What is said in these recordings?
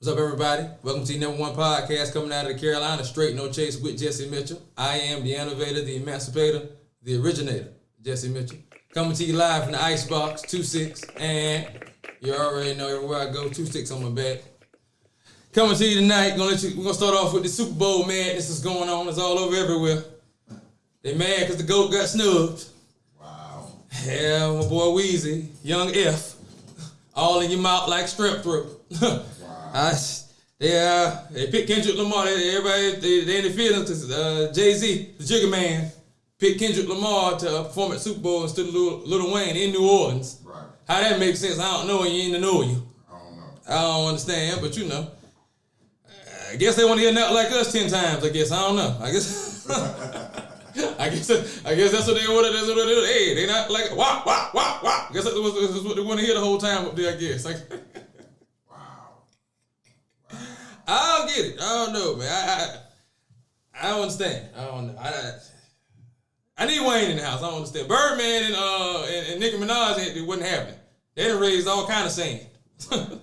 What's up, everybody? Welcome to the #1 podcast coming out of the Carolina, Straight No Chase with Jesse Mitchell. I am the innovator, the emancipator, the originator, Jesse Mitchell. Coming to you live from the Icebox, 2-6, and you already know everywhere I go, 2-6 on my back. Coming to you tonight, we're gonna start off with the Super Bowl madness is going on. It's all over everywhere. They mad because the GOAT got snubbed. Wow. Yeah, my boy Weezy, young F, all in your mouth like strep throat. Wow. They picked Kendrick Lamar. Everybody, they in the feelings because Jay-Z, the Jigga Man, picked Kendrick Lamar to perform at Super Bowl instead of Lil Wayne in New Orleans. Right. How that makes sense, I don't know, and you ain't to know you. I don't know. I don't understand, but you know. I guess they want to hear nothing like us 10 times, I guess. I don't know. I guess I guess that's what they want to do. Hey, they not like, wah, wah, wah, wah. I guess that's what they want to hear the whole time up there, I guess. Like, I don't get it. I don't know, man. I don't understand. I don't know. I need Wayne in the house. I don't understand. Birdman and Nicki Minaj, it wasn't happening. They done raised all kind of sand. I'm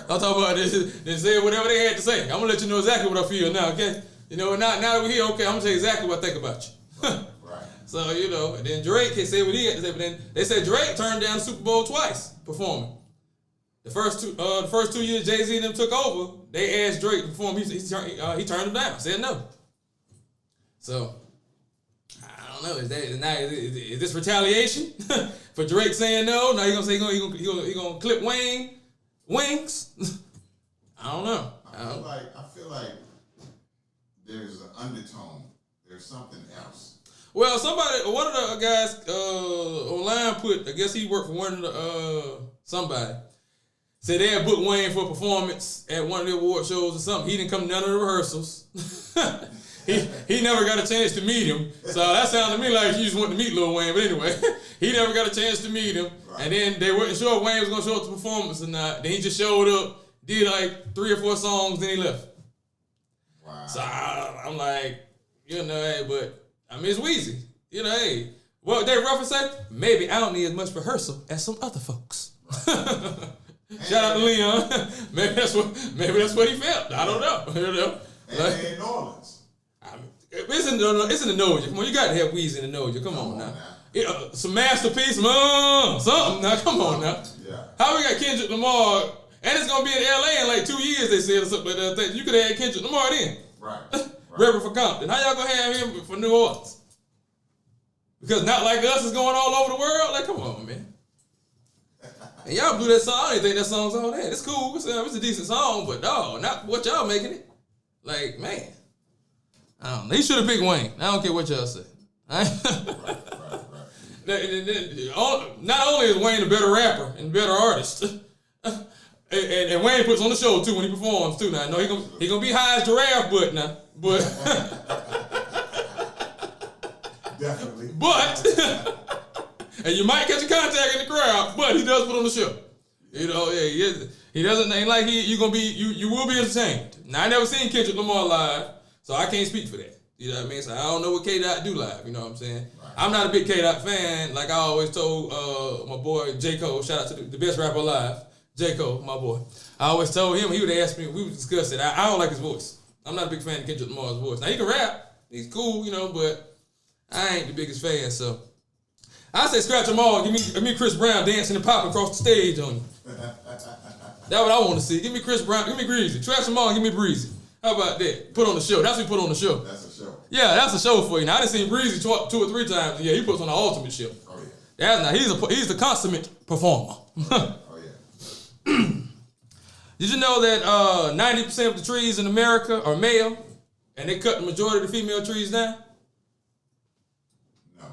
talking about this. They said whatever they had to say. I'm gonna let you know exactly what I feel now, okay? You know, now that we're here, okay, I'm gonna tell you exactly what I think about you. Right. So, you know, and then Drake can say what he had to say, but then they said Drake turned down the Super Bowl twice performing. The first two years Jay-Z and them took over, they asked Drake to perform. He turned them down, said no. So, I don't know. Is this retaliation for Drake saying no? Now he gonna say he gonna clip wings? I don't know. I feel like there's an undertone. There's something else. Well, one of the guys online put, I guess he worked for one of the somebody. Said they had booked Wayne for a performance at one of the award shows or something. He didn't come to none of the rehearsals. he never got a chance to meet him. So that sounded to me like he just wanted to meet Lil Wayne. But anyway, he never got a chance to meet him. Right. And then they weren't sure if Wayne was going to show up to the performance or not. Then he just showed up, did like 3 or 4 songs, then he left. Wow. So I'm like, you know, hey, but I mean, it's Weezy. You know, hey, what Dave Ruffin say? Maybe I don't need as much rehearsal as some other folks. Right. Shout out to Leon. Maybe that's what he felt. I don't know. You know, like, in New Orleans. I mean, it's in the Noja. Come on, you got to have Weezy in the Noja. Come on now. Some masterpiece, something. Now, come on now. Yeah. How we got Kendrick Lamar, and it's gonna be in LA in like 2 years? They said or something like that. You could have had Kendrick Lamar then. Right. Reverend for Compton. How y'all gonna have him for New Orleans? Because Not Like Us is going all over the world. Like, come on, man. And y'all blew that song. I didn't think that song's all that. It's cool. It's a decent song, but no, not what y'all making it. Like, man. I don't know. He should have picked Wayne. I don't care what y'all say. Right. Not only is Wayne a better rapper and better artist, and Wayne puts on the show too when he performs too. Now I know he gonna be high as giraffe butt now, but definitely. But and you might catch a contact in the crowd, but he does put on the show. You know, yeah, he doesn't ain't like you will be entertained. Now I never seen Kendrick Lamar live, so I can't speak for that. You know what I mean? So I don't know what K-Dot do live. You know what I'm saying? Right. I'm not a big K-Dot fan. Like I always told my boy J. Cole, shout out to the best rapper alive, J. Cole, my boy. I always told him, he would ask me, we would discuss it. I don't like his voice. I'm not a big fan of Kendrick Lamar's voice. Now he can rap, he's cool, you know, but I ain't the biggest fan. So I say scratch them all. Give me Chris Brown dancing and popping across the stage on you. That's what I want to see. Give me Chris Brown. Give me Breezy. Trash them all. Give me Breezy. How about that? Put on the show. That's what he put on the show. That's a show. Yeah, that's a show for you. Now I done seen Breezy 2 or 3 times. Yeah, he puts on the ultimate show. Oh yeah. He's the consummate performer. Oh yeah. Did you know that 90% of the trees in America are male, and they cut the majority of the female trees down? No.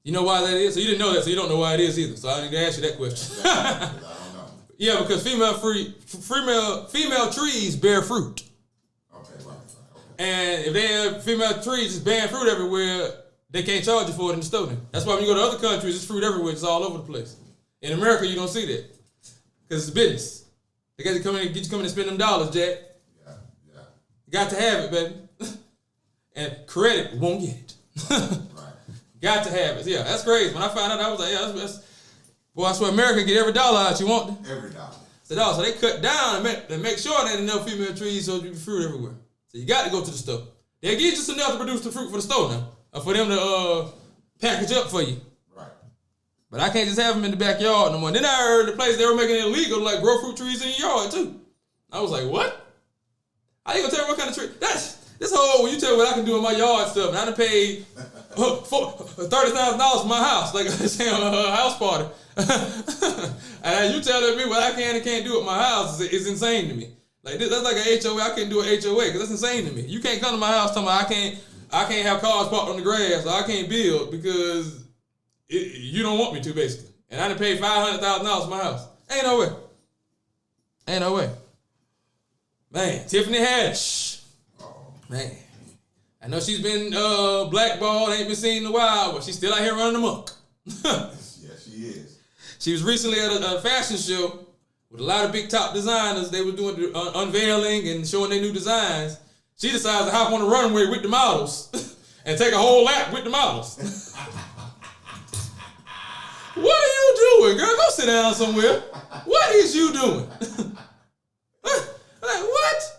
You know why that is? So you didn't know that, so you don't know why it is either. So I need to ask you that question. I don't know. Yeah, because female trees bear fruit. Okay. And if they have female trees just bearing fruit everywhere, they can't charge you for it in the store. That's why when you go to other countries, it's fruit everywhere. It's all over the place. In America, you don't see that because it's business. They got to come in and spend them dollars, Jack. Yeah. You got to have it, baby. And credit won't get it. Right. Got to have it. Yeah, that's crazy. When I found out, I was like, yeah, that's boy, I swear America get every dollar out you want. Every dollar. said, oh, so they cut down and make sure there ain't enough female trees so you can fruit everywhere. So you got to go to the store. They'll give you just enough to produce the fruit for the store now. Or for them to package up for you. Right. But I can't just have them in the backyard no more. Then I heard the place they were making it illegal to like grow fruit trees in your yard too. I was like, what? How you gonna tell me what kind of tree? That's this whole when you tell me what I can do in my yard stuff, and I done paid $30,000 for my house, like I say on a house party. And you telling me what I can and can't do at my house is insane to me. Like that's like an HOA. I can't do an HOA because that's insane to me. You can't come to my house telling me I can't have cars parked on the grass or I can't build because you don't want me to, basically. And I done paid $500,000 for my house. Ain't no way. Ain't no way. Man, Tiffany Haddish. Man. I know she's been blackballed, ain't been seen in a while, but she's still out here running amok. Yes, she is. She was recently at a fashion show with a lot of big top designers. They were doing the unveiling and showing their new designs. She decides to hop on the runway with the models and take a whole lap with the models. What are you doing, girl? Go sit down somewhere. What is you doing? Like, what?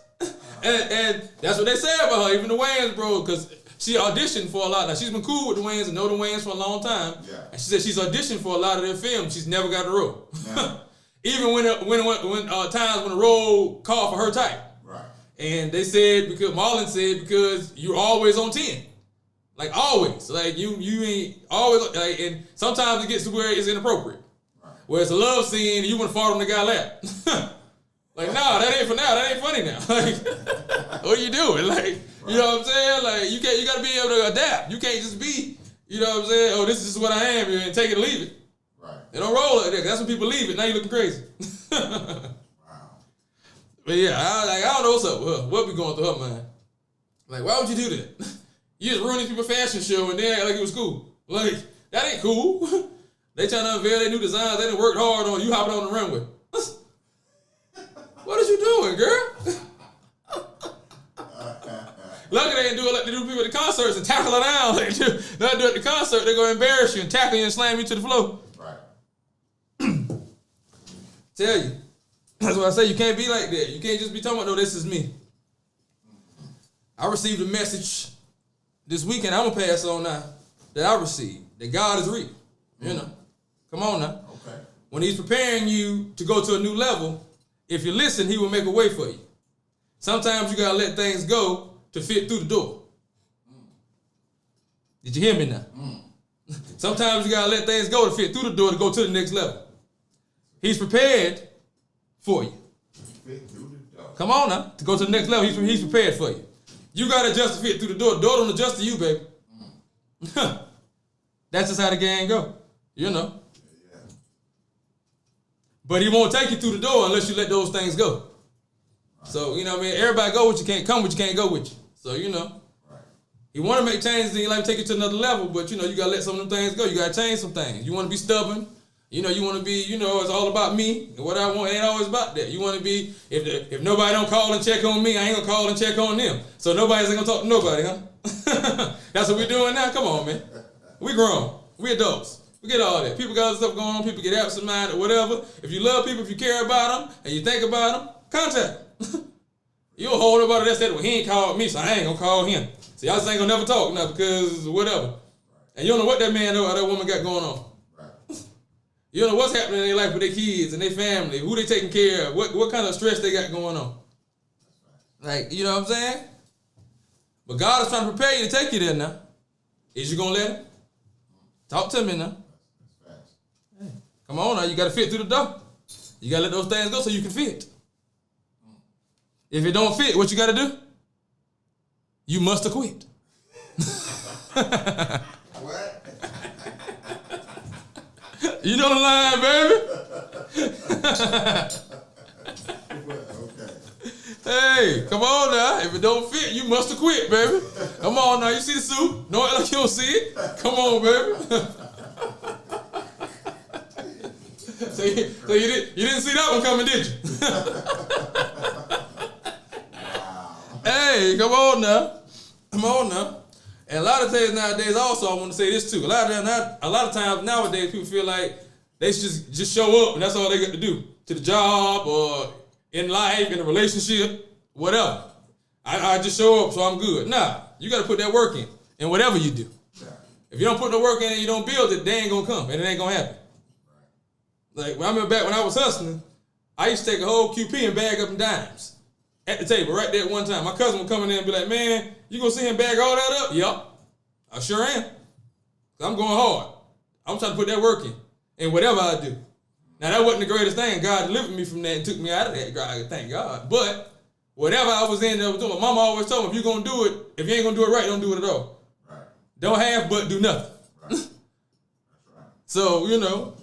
And that's what they say about her, even the Wayans, bro, because she auditioned for a lot. Now, she's been cool with the Wayans and know the Wayans for a long time. Yeah. And she said she's auditioned for a lot of their films. She's never got a role. Yeah. Even when times when the role called for her type. Right. And they said, because Marlon said, because you're always on 10. Like, always. Like, you ain't always, like, and sometimes it gets to where it's inappropriate. Right. Where it's a love scene and you want to fart on the guy's lap. Like, nah, that ain't for now. That ain't funny now. Like, what are you doing? Like, right. You know what I'm saying? Like, you got to be able to adapt. You can't just be, you know what I'm saying? Oh, this is what I am and take it or leave it. Right. They don't roll like that. That's when people leave it. Now you're looking crazy. Wow. But yeah, I don't know what's up with her. What be going through her mind? Like, why would you do that? You just ruin these people's fashion show and then act like it was cool. Like, that ain't cool. They trying to unveil their new designs. They done worked hard on you hopping on the runway. What is you doing, girl? Lucky they didn't do it like they do people at the concerts and tackle her down. Like they do at the concert, they're going to embarrass you and tackle you and slam you to the floor. Right. Tell you. That's why I say you can't be like that. You can't just be talking about, no, this is me. I received a message this weekend, I'm going to pass on now, that I received, that God is real. You know. Come on now. Okay. When he's preparing you to go to a new level, if you listen, he will make a way for you. Sometimes you got to let things go to fit through the door. Did you hear me now? Sometimes you got to let things go to fit through the door to go to the next level. He's prepared for you. Fit through the door. Come on now. To go to the next level, he's prepared for you. You got to adjust to fit through the door. The door don't adjust to you, baby. That's just how the game go. You know. Yeah. But he won't take you through the door unless you let those things go. Right. So, you know what I mean? Everybody go with you, can't come with you, can't go with you. So, you know. Right. You want to make changes in your life, take you to another level, but, you know, you got to let some of them things go. You got to change some things. You want to be stubborn. You know, you want to be, you know, it's all about me. And what I want ain't always about that. You want to be, if nobody don't call and check on me, I ain't going to call and check on them. So nobody's going to talk to nobody, huh? That's what we're doing now? Come on, man. We grown. We adults. We get all that. People got other stuff going on. People get absent-minded or whatever. If you love people, if you care about them, and you think about them, contact them. You don't hold nobody that's that, well, he ain't called me, so I ain't going to call him. So y'all just ain't going to never talk now because whatever. And you don't know what that man or that woman got going on. You don't know what's happening in their life with their kids and their family, who they taking care of, what kind of stress they got going on. Like, you know what I'm saying? But God is trying to prepare you to take you there now. Is you going to let him? Talk to me now. Hey, come on now, you got to fit through the door. You got to let those things go so you can fit. If it don't fit, what you got to do? You must have quit. What? You know the line, baby. Okay. Hey, come on now. If it don't fit, you must have quit, baby. Come on now. You see the suit? No, like you don't see it. Come on, baby. So you didn't see that one coming, did you? Wow. Hey, come on now. Come on now. And a lot of times nowadays, also, I want to say this too. A lot of times nowadays, people feel like they should just show up and that's all they got to do. to the job or in life, in a relationship, whatever. I just show up, so I'm good. Nah, you got to put that work in whatever you do. Yeah. If you don't put the work in and you don't build it, they ain't going to come, and it ain't going to happen. Right. Like, I remember back when I was hustling, I used to take a whole QP and bag up in dimes at the table right there at one time. My cousin would come in there and be like, man, you going to see him bag all that up? Yup, I sure am. I'm going hard. I'm trying to put that work in whatever I do. Now, that wasn't the greatest thing. God delivered me from that and took me out of that. God, thank God. But whatever I was in there doing, my mama always told me, if you're going to do it, if you ain't going to do it right, don't do it at all. Right. Don't have but do nothing. Right. That's right. So, you know,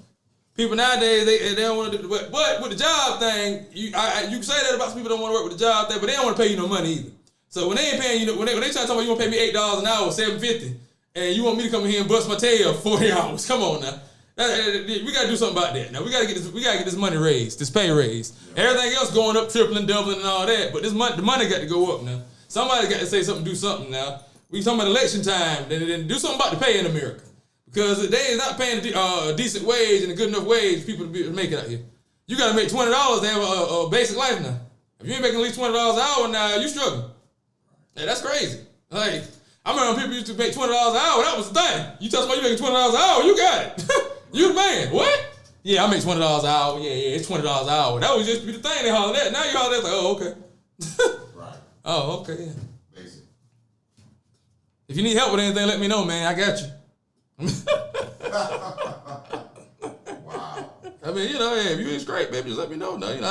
people nowadays, they don't want to do it. But with the job thing, you can say that about some people don't want to work with the job thing, but they don't want to pay you no money either. So when they ain't paying you, when they try to tell me you want to pay me $8 an hour, $7.50, and you want me to come in here and bust my tail 40 hours, come on now. We gotta do something about that. Now we gotta get this money raised, this pay raised. Yeah. Everything else going up, tripling, doubling, and all that. But the money got to go up now. Somebody got to say something, do something now. We talking about election time, then do something about the pay in America, because they is not paying a decent wage and a good enough wage people to make it out here. You gotta make $20 to have a basic life now. If you ain't making at least $20 an hour now, you struggling. Now, that's crazy. Like, I remember when people used to make $20 an hour. That was the thing. You tell somebody you making $20 an hour, you got it. You the man. What? Yeah, I make $20 an hour. Yeah, it's $20 an hour. That was just be the thing they hollered at. Now you holler at like, oh, okay. Right. Oh, okay. Yeah. Basic. If you need help with anything, let me know, man. I got you. Wow. I mean, you know, hey, if you ain't straight, baby, just let me know. No, you know,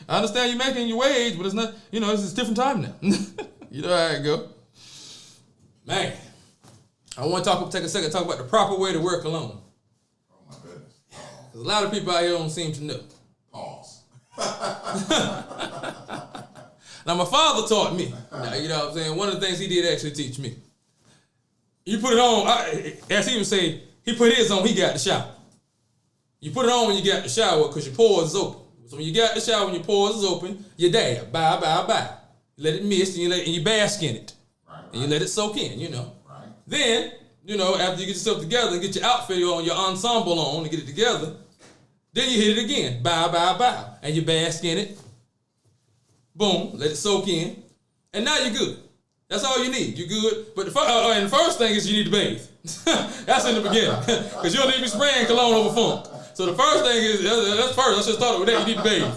I understand you making your wage, but it's not, you know, it's a different time now. You know how it go. Man, I want to take a second to talk about the proper way to work alone. Oh, my goodness. Because a lot of people out here don't seem to know. Pause. Now, my father taught me. Now, you know what I'm saying? One of the things he did actually teach me. You put it on, as he would say, he put his on, he got the shower. You put it on when you got the shower because your pores is open. So when you got the shower, when your pores is open, you dab, bye. You let it mist and you bask in it. Right. And you let it soak in, you know. Right. Then, you know, after you get yourself together and get your outfit on, your ensemble on and get it together, then you hit it again. Bye. And you bask in it. Boom. Let it soak in. And now you're good. That's all you need. You're good. But the first thing is you need to bathe. That's in the beginning. Because you don't need to be spraying cologne over funk. So the first thing is, that's first. I should start with that. You need to bathe.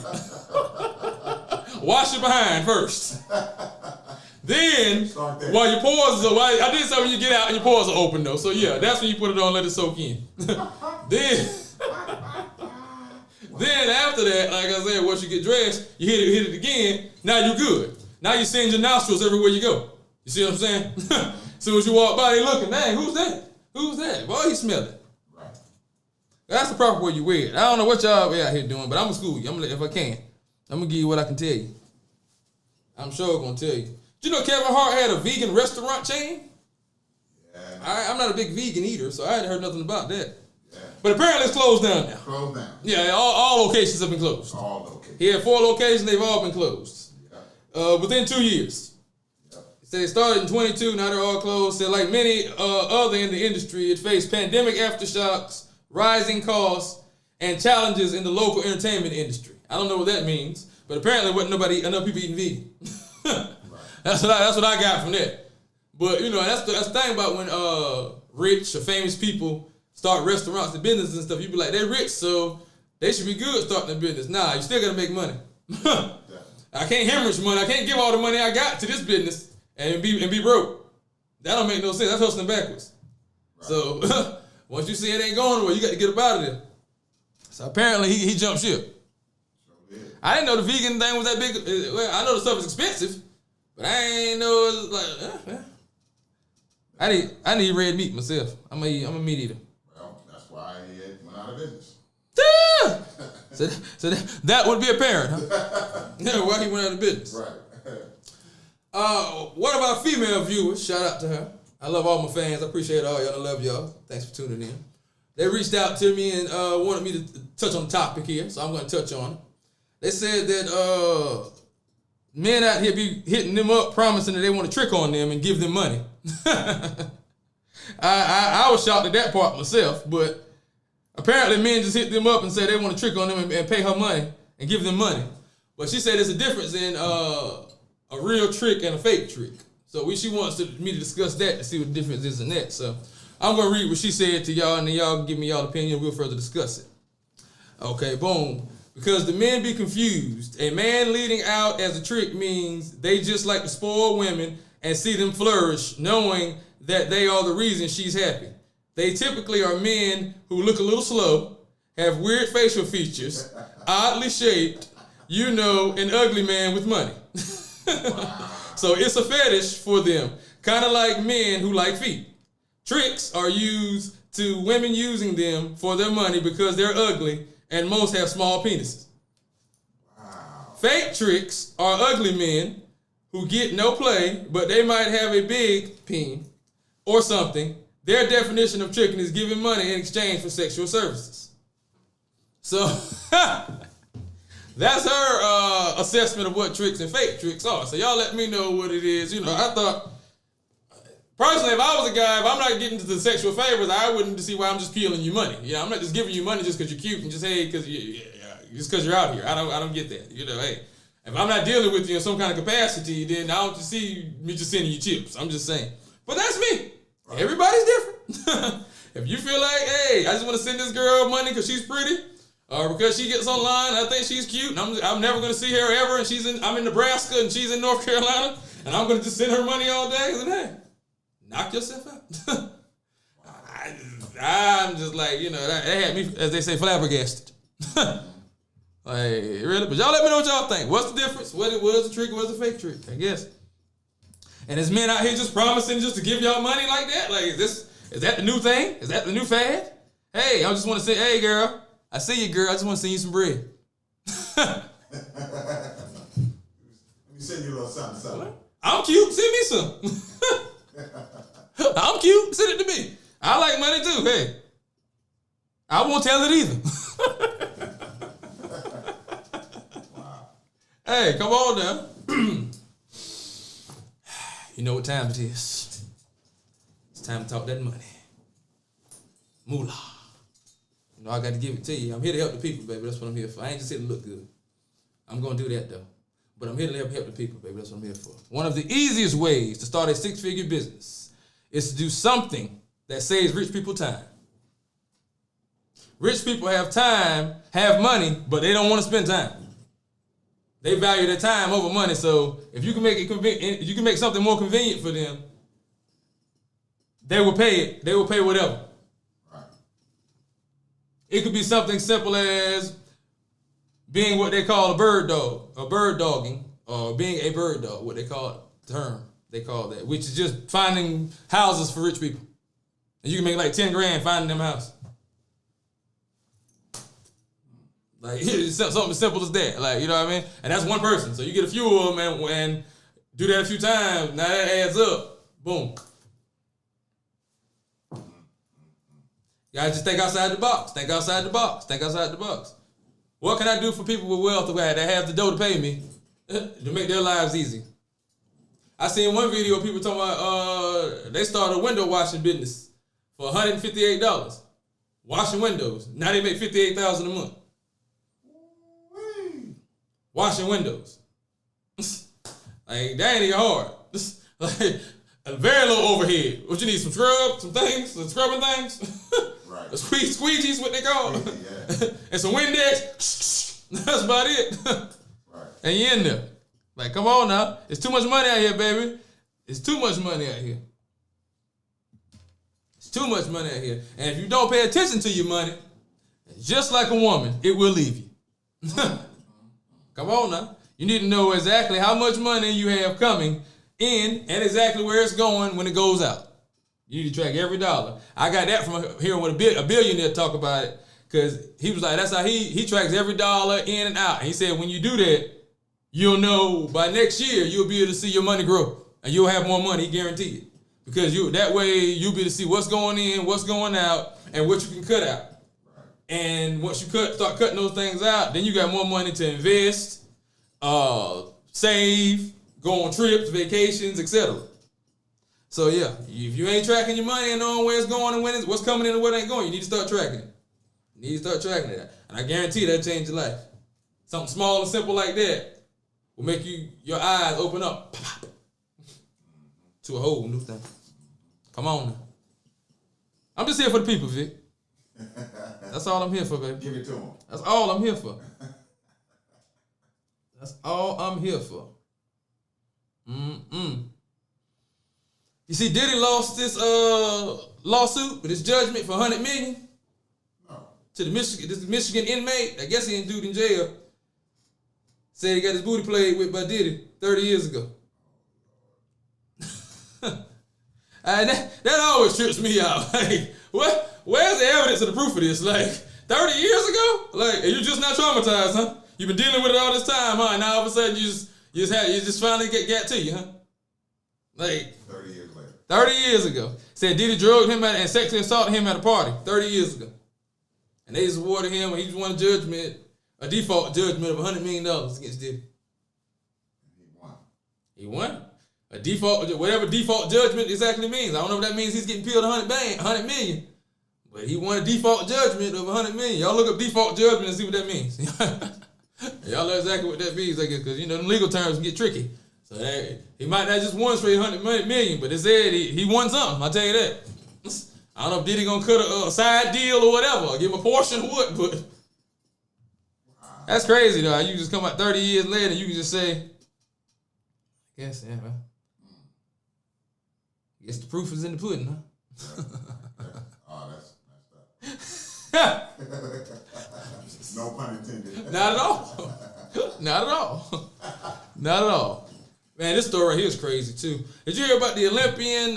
Wash your behind first. Then, while your pores are, I did say when you get out and your pores are open though. So yeah, that's when you put it on, let it soak in. Then after that, like I said, once you get dressed, you hit it again. Now you're good. Now you send your nostrils everywhere you go. You see what I'm saying? As soon as you walk by, they looking, dang, who's that? Who's that? Boy, he smell it. Right. That's the proper way you wear it. I don't know what y'all out here doing, but I'm gonna school you. If I can. I'm going to give you what I can tell you. I'm sure I'm going to tell you. Did you know Kevin Hart had a vegan restaurant chain? Yeah. I'm not a big vegan eater, so I hadn't heard nothing about that. Yeah. But apparently it's closed down now. Closed down. Yeah, all locations have been closed. All locations. He had 4 locations, they've all been closed. Yeah. Within 2 years. Yeah. He said it started in 22, now they're all closed. Said like many other in the industry, it faced pandemic aftershocks, rising costs, and challenges in the local entertainment industry. I don't know what that means, but apparently wasn't enough people eating vegan. Right. That's what I got from that. But you know, that's the thing about when rich or famous people start restaurants and businesses and stuff. You be like, they're rich, so they should be good starting a business. Nah, you still gotta make money. I can't hemorrhage money. I can't give all the money I got to this business and be broke. That don't make no sense. That's hustling backwards. Right. So once you see it ain't going nowhere, you got to get up out of there. So apparently he jumped ship. I didn't know the vegan thing was that big. Well, I know the stuff is expensive, but I ain't know it was like. I need red meat myself. I'm a meat eater. Well, that's why he went out of business. So that would be apparent, huh? Yeah, why he went out of business. Right. What about female viewers? Shout out to her. I love all my fans. I appreciate all y'all. I love y'all. Thanks for tuning in. They reached out to me and wanted me to touch on the topic here, so I'm going to touch on it. They said that men out here be hitting them up, promising that they want to trick on them and give them money. I was shocked at that part myself, but apparently men just hit them up and say they want to trick on them and pay her money and give them money. But she said there's a difference in a real trick and a fake trick. So she wants me to discuss that to see what the difference is in that. So I'm going to read what she said to y'all, and then y'all give me y'all opinion. We'll further discuss it. Okay, boom. Because the men be confused. A man leading out as a trick means they just like to spoil women and see them flourish, knowing that they are the reason she's happy. They typically are men who look a little slow, have weird facial features, oddly shaped, an ugly man with money. So it's a fetish for them, kind of like men who like feet. Tricks are used to women using them for their money because they're ugly and most have small penises. Wow. Fake tricks are ugly men who get no play, but they might have a big peen or something. Their definition of tricking is giving money in exchange for sexual services. So that's her assessment of what tricks and fake tricks are. So y'all let me know what it is. I thought, personally, if I was a guy, if I'm not getting to the sexual favors, I wouldn't see why I'm just peeling you money. I'm not just giving you money just because you're cute and just, hey, just because you're out here. I don't get that. Hey, if I'm not dealing with you in some kind of capacity, then I don't see me just sending you chips. I'm just saying. But that's me. Right. Everybody's different. If you feel like, hey, I just want to send this girl money because she's pretty, or because she gets online, I think she's cute, and I'm never going to see her ever, and I'm in Nebraska and she's in North Carolina, and I'm going to just send her money all day, then hey, knock yourself out. I'm just like, that had me, as they say, flabbergasted. Like, really? But y'all let me know what y'all think. What's the difference? What was a trick? What's a fake trick? I guess. And there's men out here just promising just to give y'all money like that? Like, is that the new thing? Is that the new fad? Hey, I just want to say, hey, girl, I see you, girl. I just want to send you some bread. Let me send you a little something. I'm cute. Send me some. I'm cute. Send it to me. I like money too. Hey, I won't tell it either. Wow. Hey, come on now. You know what time it is. It's time to talk that money. Moolah. I got to give it to you. I'm here to help the people, baby. That's what I'm here for. I ain't just here to look good. I'm going to do that, though. But I'm here to help the people, baby. That's what I'm here for. One of the easiest ways to start a six-figure business is to do something that saves rich people time. Rich people have time, have money, but they don't want to spend time. They value their time over money. So if you can make it convenient, you can make something more convenient for them, they will pay it. They will pay whatever. Right. It could be something simple as being what they call a bird dog, or bird dogging, or being a bird dog, what they call it, term they call that, which is just finding houses for rich people. And you can make like 10 grand finding them houses. Like, it's something as simple as that. Like, you know what I mean? And that's one person. So you get a few of them and do that a few times. Now that adds up. Boom. You gotta just think outside the box. Think outside the box. Think outside the box. What can I do for people with wealth that have the dough to pay me to make their lives easy? I seen one video of people talking about they started a window washing business for $158. Washing windows. Now they make $58,000 a month. Washing windows. Like, that ain't even hard. Like, a very low overhead. What you need? Some scrubbing things? Right. Squeegees, what they call it. Yeah. And some Windex. That's about it. Right. And you in there. Like, come on now. It's too much money out here, baby. It's too much money out here. It's too much money out here. And if you don't pay attention to your money, just like a woman, it will leave you. Come on now. You need to know exactly how much money you have coming in and exactly where it's going when it goes out. You need to track every dollar. I got that from hearing what a billionaire talk about it, because he was like, that's how he tracks every dollar in and out. And he said, when you do that, you'll know by next year you'll be able to see your money grow and you'll have more money, guaranteed. Because that way you'll be able to see what's going in, what's going out, and what you can cut out. And once you start cutting those things out, then you got more money to invest, save, go on trips, vacations, etc. So yeah, if you ain't tracking your money and knowing where it's going and what's coming in and what ain't going, you need to start tracking it. You need to start tracking it. And I guarantee that'll change your life. Something small and simple like that will make your eyes open up to a whole new thing. Come on now. I'm just here for the people, Vic. That's all I'm here for, baby. Give it to them. That's all I'm here for. That's all I'm here for. You see, Diddy lost this lawsuit with his judgment for $100 million to this Michigan inmate. I guess he ain't dude in jail. Said he got his booty played with by Diddy 30 years ago. And that always trips me out. Like, where's the evidence of the proof of this? Like, 30 years ago? Like, you just not traumatized, huh? You've been dealing with it all this time, huh? And now all of a sudden you just finally got to you, huh? Like 30 years later. 30 years ago. Said Diddy drugged him and sexually assaulted him at a party 30 years ago. And they just awarded him, and he just won a default judgment of $100 million against Diddy. He won. A default, whatever default judgment exactly means. I don't know if that means he's getting peeled $100 million. But he won a default judgment of $100 million. Y'all look up default judgment and see what that means. Y'all know exactly what that means, I guess, because, them legal terms can get tricky. So he might not just won straight $100 million, but they said he won something, I'll tell you that. I don't know if Diddy gonna cut a side deal or whatever, or give him a portion or what, but that's crazy, though. You just come out 30 years later and you can just say, I guess, yeah, man. I guess the proof is in the pudding, huh? Oh, that's up. No pun intended. Not at all. Not at all. Not at all. Man, this story right here is crazy, too. Did you hear about the Olympian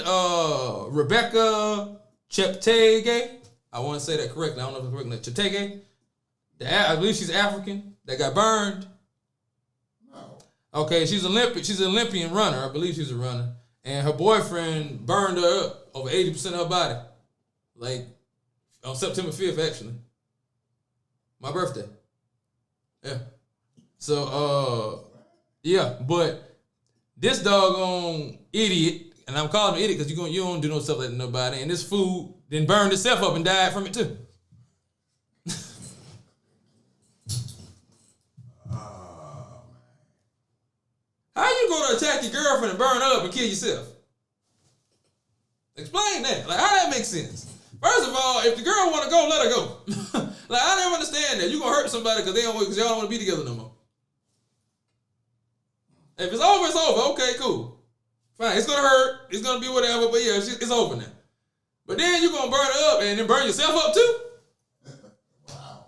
Rebecca Cheptegei? I want to say that correctly. I don't know if it's correct. Cheptegei? I believe she's African. That got burned. No. Okay, she's Olympic. She's an Olympian runner. I believe she's a runner. And her boyfriend burned her up over 80% of her body. Like, on September 5th, actually. My birthday. Yeah. So, yeah, but this doggone idiot, and I'm calling him idiot because you don't do no stuff like that to nobody, and this fool then burned itself up and died from it too. How you gonna attack your girlfriend and burn her up and kill yourself? Explain that. Like, how that makes sense? First of all, if the girl wanna go, let her go. Like, I never understand that. You gonna hurt somebody because y'all don't wanna be together no more. If it's over, it's over. Okay, cool. Fine. It's gonna hurt. It's gonna be whatever, but yeah, it's over now. But then you gonna burn her up and then burn yourself up too? Wow.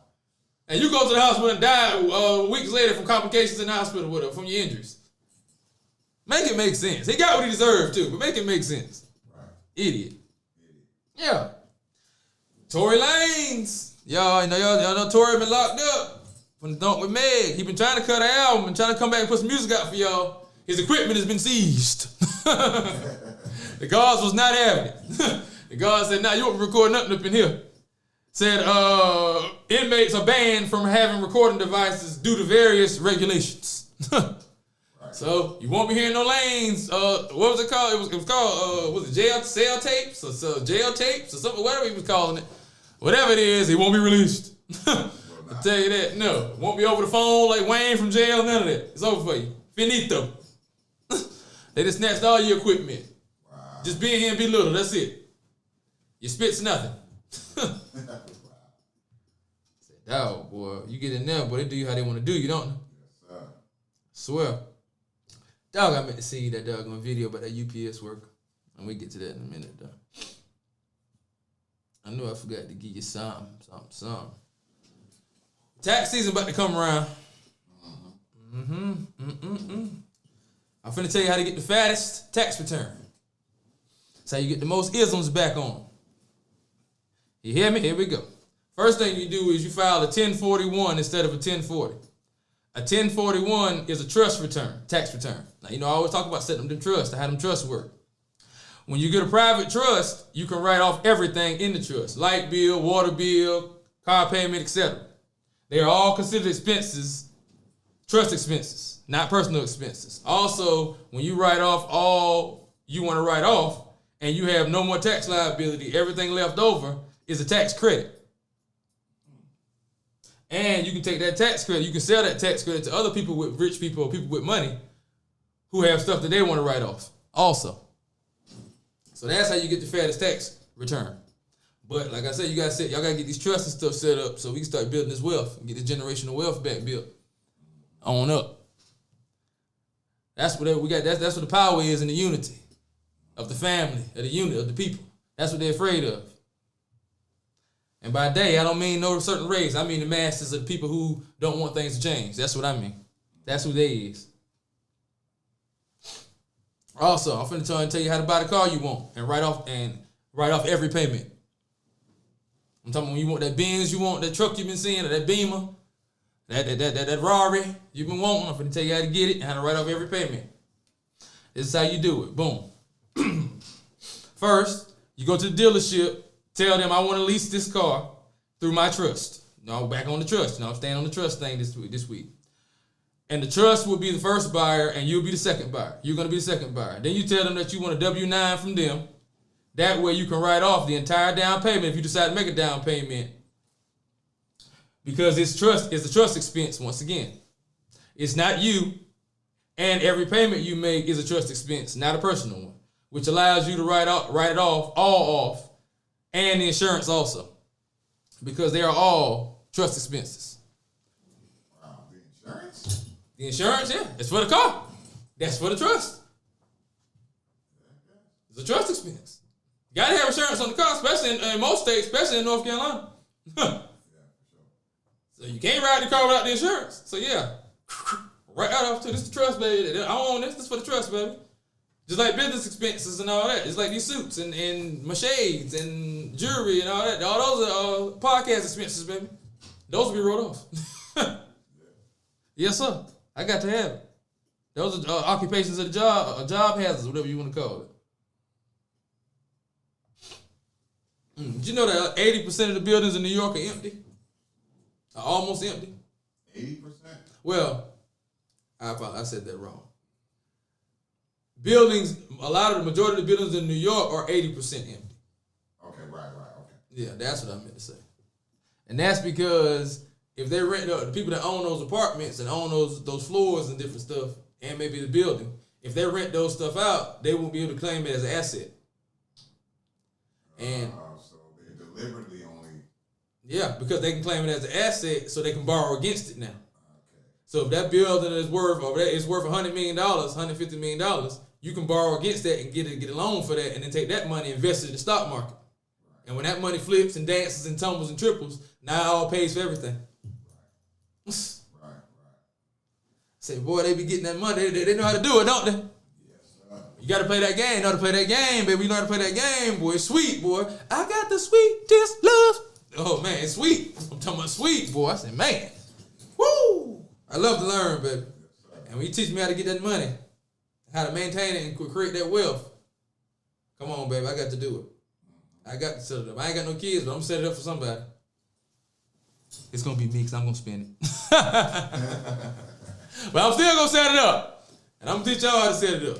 And you go to the hospital and die weeks later from complications in the hospital with her, from your injuries. Make it make sense. He got what he deserved too, but make it make sense. Right. Idiot. Yeah. Tory Lanez. Y'all know Tory been locked up from the dunk with Meg. He been trying to cut her album and trying to come back and put some music out for y'all. His equipment has been seized. The guards was not having it. The guards said, nah, you won't record nothing up in here. Said inmates are banned from having recording devices due to various regulations. So you won't be hearing no lanes. What was it called? It was called was it cell tapes or jail tapes or something, whatever he was calling it. Whatever it is, it won't be released. I'll tell you that. No, it won't be over the phone like Wayne from jail. None of that. It's over for you. Finito. They just snatched all your equipment. Wow. Just be in here and be little. That's it. Your spit's nothing. Dog, boy, you get in there, boy, they do you how they want to do you, don't they? Yes, sir. Swear. Dog, I meant to see that doggone video about that UPS worker. And we get to that in a minute, though. I know I forgot to give you something. Tax season about to come around. I'm finna tell you how to get the fattest tax return. That's how you get the most isms back on. You hear me? Here we go. First thing you do is you file a 1041 instead of a 1040. A 1041 is a trust return, tax return. Now, I always talk about setting them trusts, how them trusts work. When you get a private trust, you can write off everything in the trust. Light bill, water bill, car payment, etc. They are all considered expenses, trust expenses, not personal expenses. Also, when you write off all you want to write off and you have no more tax liability, everything left over is a tax credit. And you can take that tax credit. You can sell that tax credit to other people with rich people or people with money who have stuff that they want to write off also. So that's how you get the fattest tax return. But like I said, y'all gotta get these trusts and stuff set up so we can start building this wealth and get this generational wealth back built on up. That's what we got. That's what the power is in the unity of the family, of the unit of the people. That's what they're afraid of. And by they, I don't mean no certain race. I mean the masses of the people who don't want things to change. That's what I mean. That's who they is. Also, I'm finna try and tell you how to buy the car you want and write off every payment. I'm talking when you want that Benz, you want that truck you've been seeing, or that Beamer, that Rari you've been wanting. I'm finna tell you how to get it and how to write off every payment. This is how you do it. Boom. First, you go to the dealership, tell them I want to lease this car through my trust. No, back on the trust. I'm staying on the trust thing this week. And the trust will be the first buyer, and you'll be the second buyer. You're going to be the second buyer. Then you tell them that you want a W-9 from them. That way you can write off the entire down payment if you decide to make a down payment. Because it's a trust expense once again. It's not you, and every payment you make is a trust expense, not a personal one, which allows you to write it off, all off, and the insurance also, because they are all trust expenses. Wow, the insurance? The insurance, yeah, it's for the car. That's for the trust. It's a trust expense. You gotta have insurance on the car, especially in most states, especially in North Carolina. So you can't ride the car without the insurance. So yeah, right out off too. This is the trust, baby. I own this. This is for the trust, baby. Just like business expenses and all that. It's like these suits and my shades and jewelry and all that. All those are podcast expenses, baby. Those will be wrote off. Yes, sir. I got to have it. Those are occupations of the job, job hazards, whatever you want to call it. Did you know that 80% of the buildings in New York are empty? Are almost empty? 80%? Well, I said that wrong. Buildings, the majority of the buildings in New York are 80% empty. Okay, right, okay. Yeah, that's what I meant to say. And that's because if they rent the people that own those apartments and own those floors and different stuff, and maybe the building, if they rent those stuff out, they won't be able to claim it as an asset. And so they deliberately only. Yeah, because they can claim it as an asset, so they can borrow against it now. Okay. So if that building is worth $100 million, $150 million, you can borrow against that and get a loan for that, and then take that money and invest it in the stock market. Right. And when that money flips and dances and tumbles and triples, now it all pays for everything. Right. Say, boy, they be getting that money. They know how to do it, don't they? You got to play that game. Know how to play that game, baby. You know how to play that game, boy. It's sweet, boy. I got the sweetest love. Oh, man, it's sweet. I'm talking about sweet, boy. I said, man. Woo! I love to learn, baby. And when you teach me how to get that money, how to maintain it and create that wealth, come on, baby. I got to do it. I got to set it up. I ain't got no kids, but I'm going to set it up for somebody. It's going to be me because I'm going to spend it. But I'm still going to set it up. And I'm going to teach y'all how to set it up.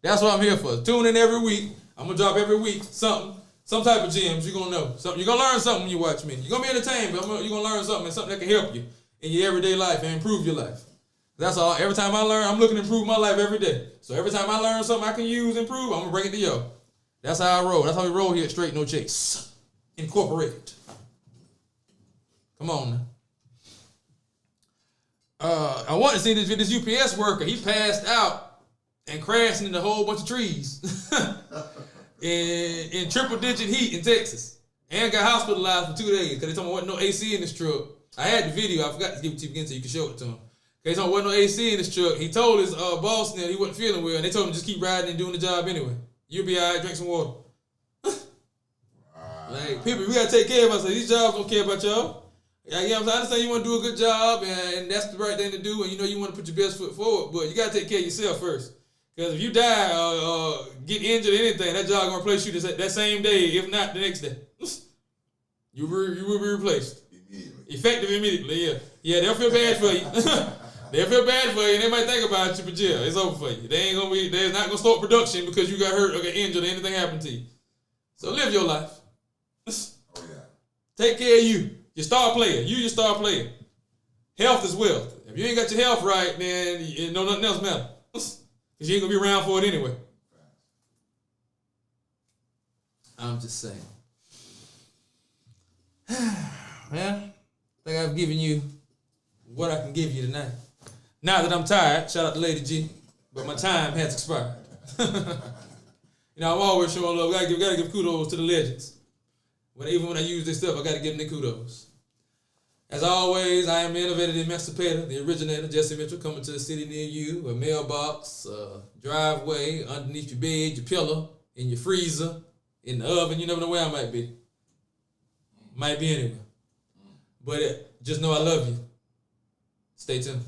That's what I'm here for. Tune in every week. I'm going to drop every week something, some type of gems. You're going to know. You're going to learn something when you watch me. You're going to be entertained, but you're going to learn something and something that can help you in your everyday life and improve your life. That's all. Every time I learn, I'm looking to improve my life every day. So every time I learn something I can use, improve, I'm going to bring it to y'all. That's how I roll. That's how we roll here at Straight No Chase Incorporated. Come on now. I want to see this UPS worker. He passed out and crashed into a whole bunch of trees in triple-digit heat in Texas, and got hospitalized for 2 days because they told me there wasn't no AC in this truck. I had the video. I forgot to give it to you again so you can show it to him. They told me there wasn't no AC in this truck. He told his boss that he wasn't feeling well, and they told him just keep riding and doing the job anyway. You'll be all right. Drink some water. Like, people, we got to take care of ourselves. These jobs don't care about y'all. Yeah, I understand you want to do a good job, and that's the right thing to do, and you know you want to put your best foot forward, but you got to take care of yourself first. Because if you die or get injured or anything, that job going to replace you that same day, if not the next day. You will be replaced. Immediately. Effective immediately, yeah. Yeah, they'll feel bad for you. They'll feel bad for you, and they might think about you, but yeah, it's over for you. They're not going to start production because you got hurt or got injured or anything happened to you. So live your life. Oh, yeah. Take care of you. Your star player. You your star player. Health is wealth. If you ain't got your health right, then you know nothing else matters. Because you ain't going to be around for it anyway. I'm just saying. Well, I think I've given you what I can give you tonight. Now that I'm tired, shout out to Lady G, but my time has expired. You know, I'm always showing love. Gotta give kudos to the legends. Even when I use this stuff, I gotta give them the kudos. As always, I am the innovator, the emancipator, the originator, Jesse Mitchell, coming to the city near you, a mailbox, a driveway, underneath your bed, your pillow, in your freezer, in the oven. You never know where I might be. Might be anywhere. But just know I love you. Stay tuned.